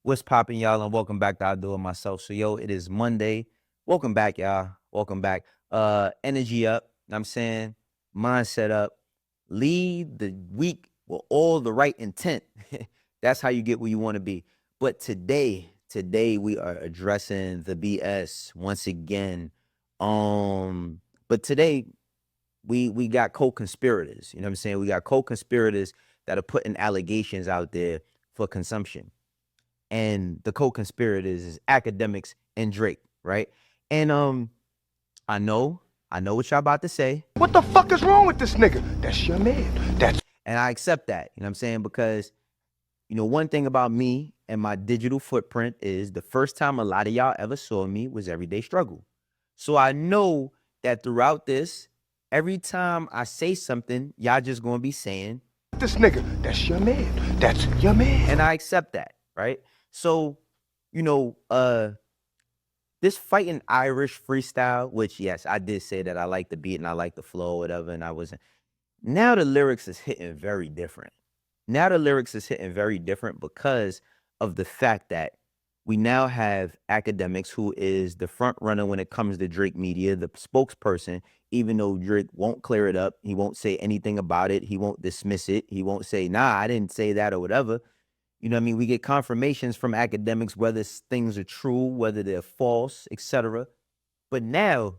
What's popping, y'all? And welcome back to I Do It Myself. So, yo, it is Monday. Welcome back, y'all. Welcome back. Energy up. Know what I'm saying, mindset up. Lead the week with all the right intent. That's how you get where you want to be. But today we are addressing the BS once again. But today we got co-conspirators. You know what I'm saying? We got co-conspirators that are putting allegations out there for consumption. And the co-conspirators is Akademiks and Drake, right? And I know what y'all about to say. What the fuck is wrong with this nigga? That's your man. And I accept that, you know what I'm saying? Because, one thing about me and my digital footprint is the first time a lot of y'all ever saw me was Everyday Struggle. So I know that throughout this, every time I say something, y'all just gonna be saying, this nigga, that's your man. That's your man. and I accept that, right? So, this fighting Irish freestyle, which yes, I did say that I like the beat and I like the flow, whatever, and I wasn't. Now the lyrics is hitting very different. Now the lyrics is hitting very different because of the fact that we now have Akademiks, who is the front runner when it comes to Drake Media, the spokesperson, even though Drake won't clear it up. He won't say anything about it. He won't dismiss it. He won't say, nah, I didn't say that or whatever. You know what I mean? We get confirmations from Akademiks, whether things are true, whether they're false, etc. But now,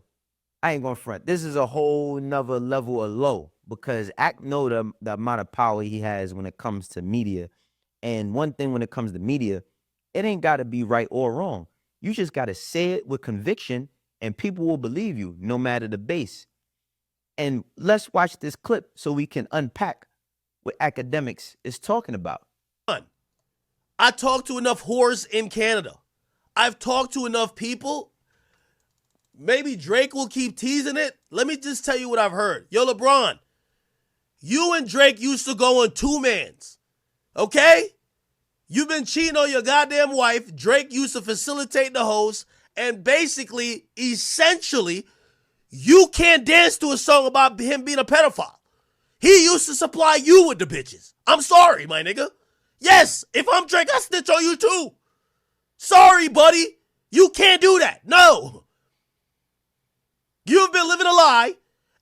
I ain't gonna front. This is a whole nother level of low because Ak know the amount of power he has when it comes to media. And one thing when it comes to media, it ain't gotta be right or wrong. You just gotta say it with conviction and people will believe you no matter the base. And let's watch this clip so we can unpack what Akademiks is talking about. I talk to enough whores in Canada. I've talked to enough people. Maybe Drake will keep teasing it. Let me just tell you what I've heard. Yo, LeBron, you and Drake used to go on two-mans. Okay? You've been cheating on your goddamn wife. Drake used to facilitate the host. And basically, essentially, you can't dance to a song about him being a pedophile. He used to supply you with the bitches. I'm sorry, my nigga. Yes, if I'm Drake, I snitch on you too. Sorry, buddy. You can't do that. No. You've been living a lie,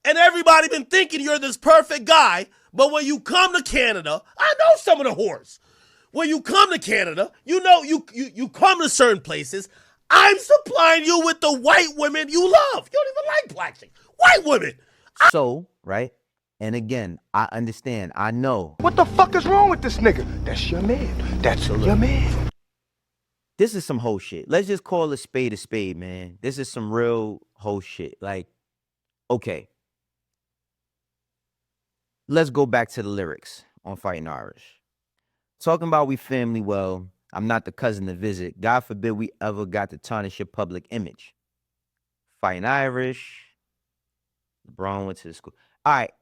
and everybody been thinking you're this perfect guy, but when you come to Canada, I know some of the whores. When you come to Canada, you come to certain places, I'm supplying you with the white women you love. You don't even like black chicks. White women. So, right? And again, I understand. I know. What the fuck is wrong with this nigga? That's your man. That's your man. This is some whole shit. Let's just call a spade, man. This is some real whole shit. Like, okay. Let's go back to the lyrics on Fighting Irish. Talking about we family well. I'm not the cousin to visit. God forbid we ever got to tarnish your public image. Fighting Irish. LeBron went to the school. All right.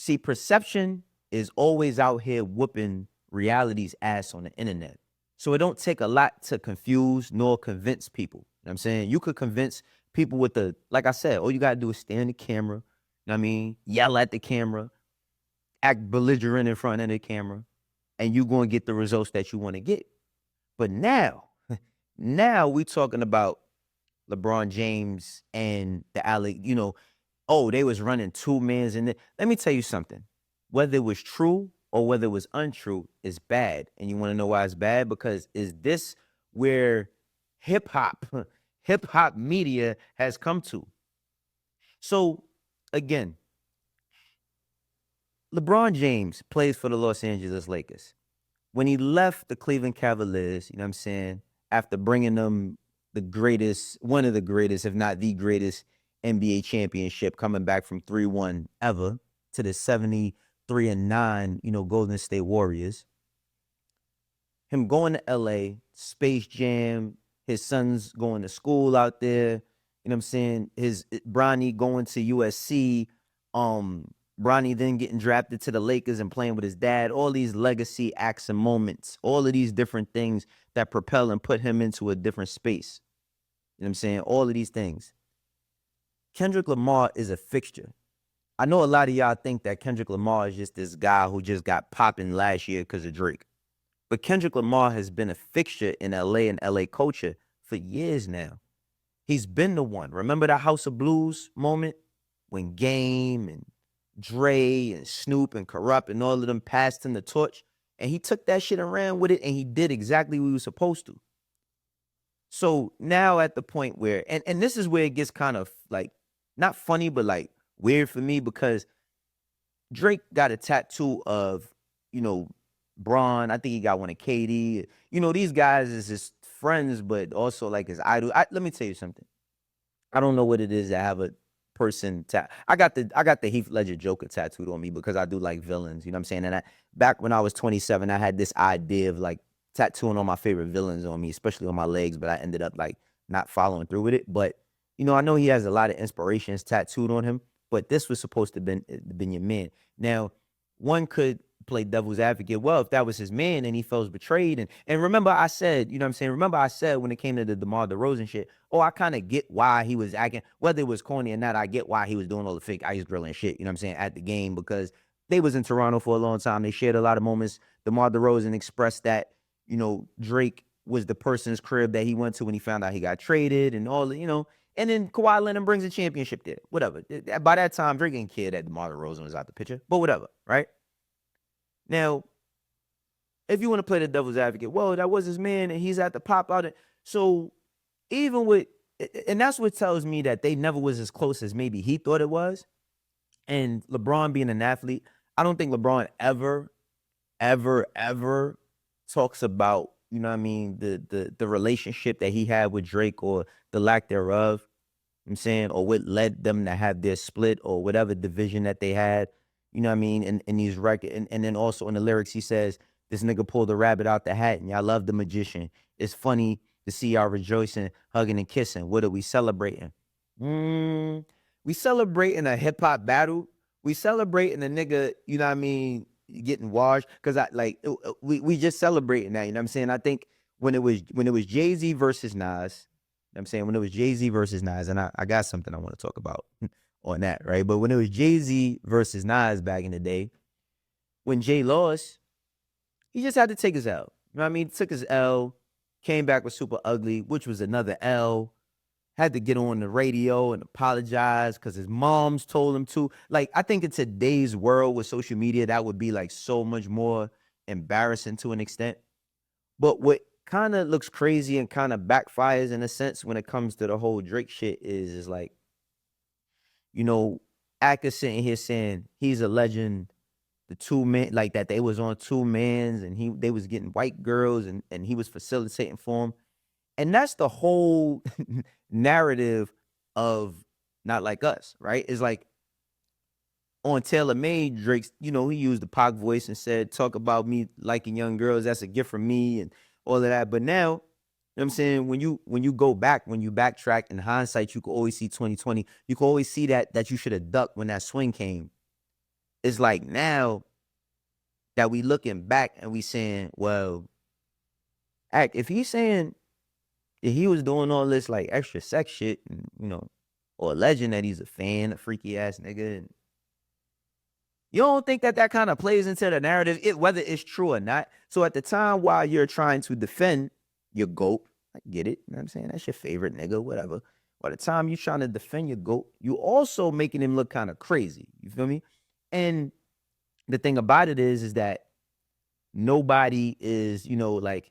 See, perception is always out here whooping reality's ass on the internet. So it don't take a lot to confuse nor convince people. You know what I'm saying? You could convince people with like I said, all you got to do is stand in the camera, you know what I mean? Yell at the camera, act belligerent in front of the camera, and you're going to get the results that you want to get. But now we talking about LeBron James and they was running two mans in there. Let me tell you something. Whether it was true or whether it was untrue is bad. And you want to know why it's bad? Because is this where hip hop media has come to? So again, LeBron James plays for the Los Angeles Lakers. When he left the Cleveland Cavaliers, you know what I'm saying, after bringing them one of the greatest, if not the greatest NBA championship, coming back from 3-1 ever to the 73-9, Golden State Warriors. Him going to LA, Space Jam, his son's going to school out there, you know what I'm saying? His Bronny going to USC, Bronny then getting drafted to the Lakers and playing with his dad, all these legacy acts and moments, all of these different things that propel and put him into a different space. You know what I'm saying? All of these things. Kendrick Lamar is a fixture. I know a lot of y'all think that Kendrick Lamar is just this guy who just got popping last year because of Drake. But Kendrick Lamar has been a fixture in LA and LA culture for years now. He's been the one. Remember that House of Blues moment when Game and Dre and Snoop and Corrupt and all of them passed him the torch? And he took that shit and ran with it, and he did exactly what he was supposed to. So now at the point where, and this is where it gets kind of like, not funny, but like weird for me, because Drake got a tattoo of, you know, Braun. I think he got one of Katie. You know, these guys is his friends, but also like his idol. Let me tell you something. I don't know what it is to have a person I got the Heath Ledger Joker tattooed on me because I do like villains. You know what I'm saying? And back when I was 27, I had this idea of like tattooing all my favorite villains on me, especially on my legs, but I ended up like not following through with it. But you know, I know he has a lot of inspirations tattooed on him, but this was supposed to been your man. Now, one could play devil's advocate. Well, if that was his man and he feels betrayed, and remember I said, you know what I'm saying? Remember I said when it came to the DeMar DeRozan shit, oh, I kind of get why he was acting, whether it was corny or not, I get why he was doing all the fake ice grilling shit, you know what I'm saying, at the game, because they was in Toronto for a long time. They shared a lot of moments. DeMar DeRozan expressed that, you know, Drake was the person's crib that he went to when he found out he got traded and all, you know, and then Kawhi Leonard brings a championship there. Whatever. By that time, Drake didn't care that DeMar DeRozan was out the picture, but whatever, right? Now, if you want to play the devil's advocate, well, that was his man, and he's at the pop out. So even with, and that's what tells me that they never was as close as maybe he thought it was. And LeBron being an athlete, I don't think LeBron ever talks about, you know what I mean, the relationship that he had with Drake or the lack thereof. You know what I'm saying, or what led them to have their split or whatever division that they had. You know what I mean? In these records, and then also in the lyrics, he says, this nigga pulled the rabbit out the hat and y'all love the magician. It's funny to see y'all rejoicing, hugging and kissing. What are we celebrating? We celebrating a hip hop battle. We celebrating a nigga, you know what I mean, getting washed. Cause we just celebrating that, you know what I'm saying? I think when it was Jay-Z versus Nas, you know what I'm saying, when it was Jay-Z versus Nas, and I got something I want to talk about on that, right? But when it was Jay-Z versus Nas back in the day, when Jay lost, he just had to take his L. You know what I mean? Took his L, came back with Super Ugly, which was another L. Had to get on the radio and apologize because his moms told him to. Like, I think in today's world with social media, that would be like so much more embarrassing to an extent. But what kind of looks crazy and kind of backfires in a sense when it comes to the whole Drake shit is like, you know, actors sitting here saying he's a legend, the two men, like that they was on two mans and they was getting white girls and he was facilitating for him. And that's the whole narrative of Not Like Us, right? It's like on Taylor Made, Drake's, you know, he used the Pac voice and said, talk about me liking young girls, that's a gift from me and all of that. But now, you know what I'm saying, when you go back, when you backtrack in hindsight, you can always see 2020. You can always see that you should have ducked when that swing came. It's like now that we looking back and we saying, well, if he's saying that he was doing all this like extra sex shit and, you know, or alleging that he's a fan, a freaky ass nigga, and you don't think that kind of plays into the narrative, whether it's true or not. So at the time while you're trying to defend your GOAT, I get it, you know what I'm saying? That's your favorite nigga, whatever. By the time you're trying to defend your GOAT, you also making him look kind of crazy. You feel me? And the thing about it is that nobody is, you know, like,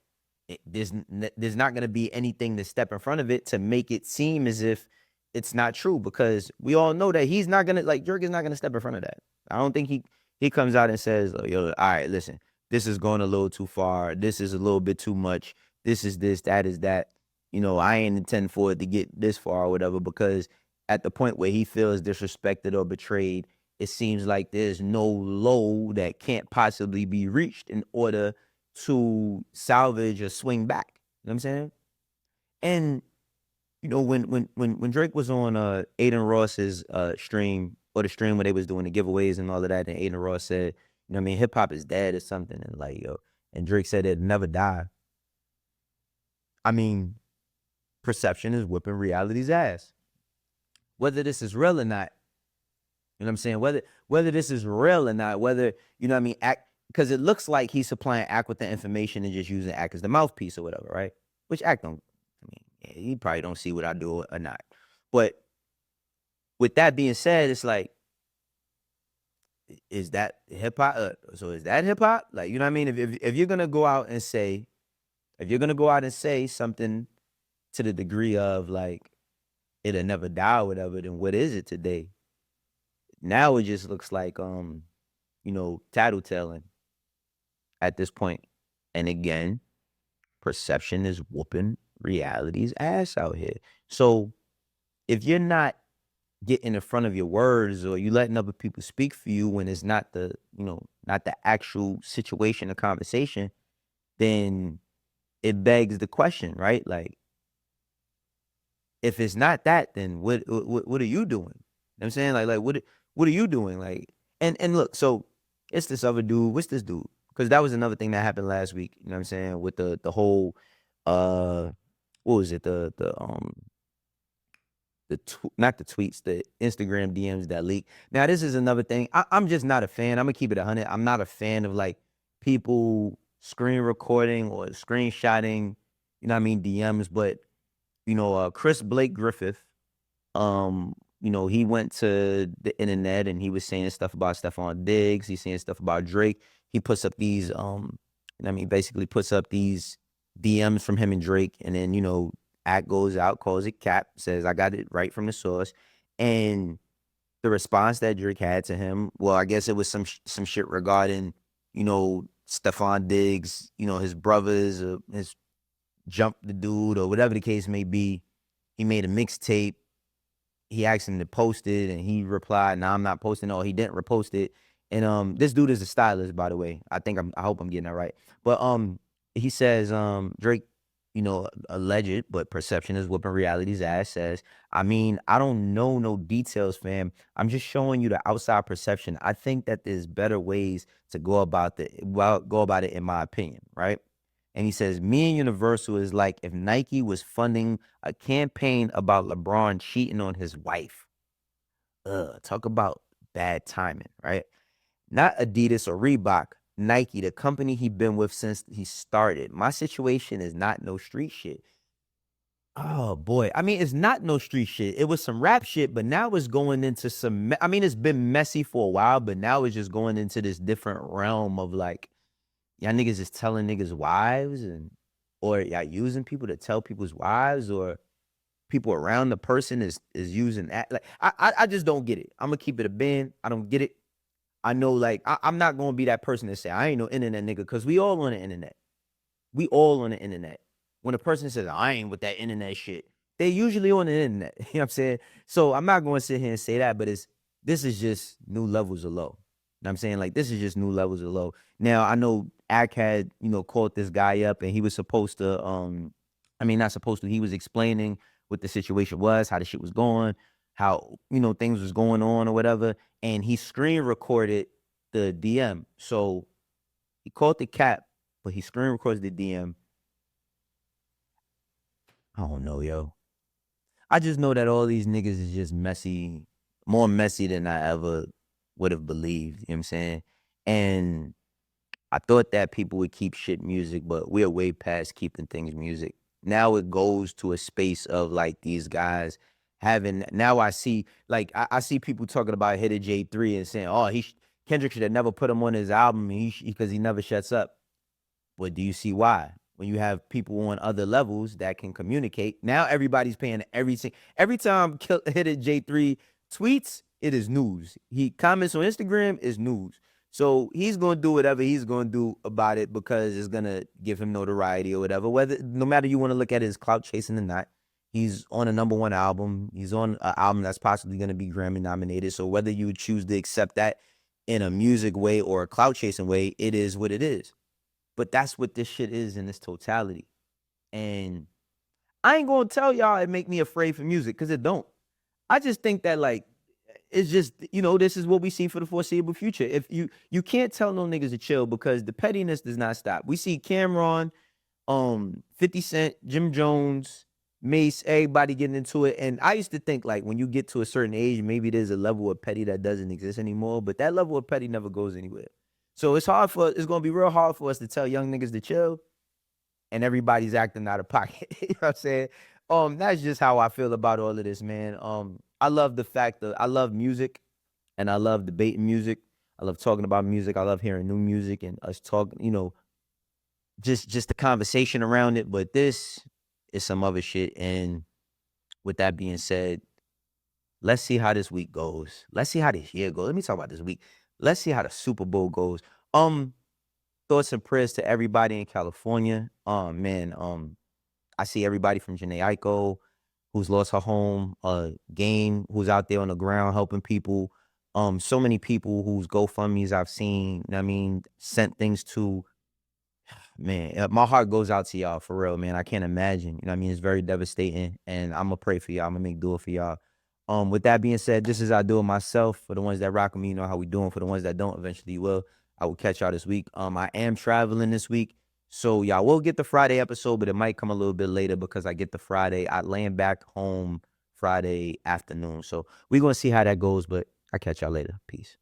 there's not going to be anything to step in front of it to make it seem as if it's not true, because we all know that he's not going to, like, Drake is not going to step in front of that. I don't think he comes out and says, oh, yo, all right, listen, this is going a little too far. This is a little bit too much. This is this, that is that. You know, I ain't intend for it to get this far or whatever, because at the point where he feels disrespected or betrayed, it seems like there's no low that can't possibly be reached in order to salvage or swing back. You know what I'm saying? And, you know, when Drake was on Aiden Ross's stream, or the stream where they was doing the giveaways and all of that, and Aiden Ross said, you know what I mean, hip hop is dead or something, and like, yo, and Drake said it'd never die. I mean, perception is whipping reality's ass. Whether this is real or not, you know what I'm saying? Whether this is real or not, whether, you know what I mean, because it looks like he's supplying Act with the information and just using Act as the mouthpiece or whatever, right? Which Act don't. I mean, yeah, he probably don't see what I do or not. But with that being said, it's like, is that hip hop? So is that hip hop? Like, you know what I mean? If you're gonna go out and say, if you're gonna go out and say something to the degree of like it'll never die or whatever, then what is it today? Now it just looks like tattletelling at this point. And again, perception is whooping reality's ass out here. So if you're not getting in front of your words or you letting other people speak for you when it's not not the actual situation or conversation, then it begs the question, right? Like, if it's not that, then what are you doing? You know what I'm saying? Like what are you doing? Like, and look, so it's this other dude. What's this dude? Because that was another thing that happened last week. You know what I'm saying? With the whole what was it? Not the tweets, the Instagram DMs that leak. Now, this is another thing. I'm just not a fan. I'm gonna keep it 100. I'm not a fan of like people screen recording or screenshotting, you know what I mean, DMs. But Chris Blake Griffith, he went to the internet and he was saying stuff about Stephon Diggs. He's saying stuff about Drake. He puts up these, basically puts up these DMs from him and Drake, and then Act goes out, calls it cap, says I got it right from the source, and the response that Drake had to him, well, I guess it was some shit regarding Stephon Diggs, his brothers, his jumped the dude or whatever the case may be. He made a mixtape. He asked him to post it, and he replied, "No, I'm not posting." Oh, he didn't repost it. And this dude is a stylist, by the way. I hope I'm getting that right. But he says, Drake, alleged, but perception is whooping reality's ass, says, I mean, I don't know no details, fam. I'm just showing you the outside perception. I think that there's better ways to go about it, in my opinion, right? And he says, me and Universal is like if Nike was funding a campaign about LeBron cheating on his wife. Talk about bad timing, right? Not Adidas or Reebok, Nike, the company he been with since he started. My situation is not no street shit. Oh boy. I mean, it's not no street shit. It was some rap shit, but now it's going into some, it's been messy for a while, but now it's just going into this different realm of like, y'all niggas is telling niggas wives or y'all using people to tell people's wives, or people around the person is using that. Like, I just don't get it. I'm gonna keep it a band. I don't get it. I know, like, I'm not gonna be that person to say I ain't no internet nigga, because we all on the internet. We all on the internet. When a person says I ain't with that internet shit, they usually on the internet. You know what I'm saying? So I'm not gonna sit here and say that, but this is just new levels of low. You know what I'm saying? Like, this is just new levels of low. Now, I know Ak had, called this guy up, and he was supposed to, not supposed to, he was explaining what the situation was, how the shit was going, how, things was going on or whatever. And he screen recorded the DM. So he called the cap, but he screen records the DM. I don't know, yo. I just know that all these niggas is just messy, more messy than I ever would have believed. You know what I'm saying? And I thought that people would keep shit music, but we're way past keeping things music. Now it goes to a space of like these guys having. Now I see, like, I see people talking about Hit J3 and saying, "Oh, Kendrick should have never put him on his album because he never shuts up." But do you see why? When you have people on other levels that can communicate, now everybody's paying everything. Every time Hit J3 tweets, it is news. He comments on Instagram, is news. So he's gonna do whatever he's gonna do about it because it's gonna give him notoriety or whatever. No matter you want to look at it as clout chasing or not, he's on a #1 album. He's on an album that's possibly gonna be Grammy nominated. So whether you choose to accept that in a music way or a clout chasing way, it is what it is. But that's what this shit is in its totality. And I ain't gonna tell y'all it make me afraid for music, because it don't. I just think that, like, it's just, this is what we see for the foreseeable future. If you can't tell no niggas to chill, because the pettiness does not stop. We see Cameron, 50 Cent, Jim Jones, Mace, everybody getting into it. And I used to think, like, when you get to a certain age, maybe there's a level of petty that doesn't exist anymore, but that level of petty never goes anywhere. So it's gonna be real hard for us to tell young niggas to chill, and everybody's acting out of pocket. You know what I'm saying? That's just how I feel about all of this, man. I love the fact that I love music, and I love debating music. I love talking about music. I love hearing new music and us talking, just the conversation around it. But this is some other shit. And with that being said, let's see how this week goes. Let's see how this year goes. Let me talk about this week. Let's see how the Super Bowl goes. Thoughts and prayers to everybody in California. Man, I see everybody from Janae Aiko, who's lost her home, Game, who's out there on the ground helping people. So many people whose GoFundMe's I've seen, I mean, sent things to. Man, my heart goes out to y'all for real, man. I can't imagine. You know what I mean? It's very devastating. And I'm gonna pray for y'all. I'm gonna make do it for y'all. With that being said, this is I do it myself. For the ones that rock with me, you know how we doing. For the ones that don't, eventually you will. I will catch y'all this week. I am traveling this week. So y'all will get the Friday episode, but it might come a little bit later because I get the Friday. I land back home Friday afternoon. So we're gonna see how that goes, but I catch y'all later. Peace.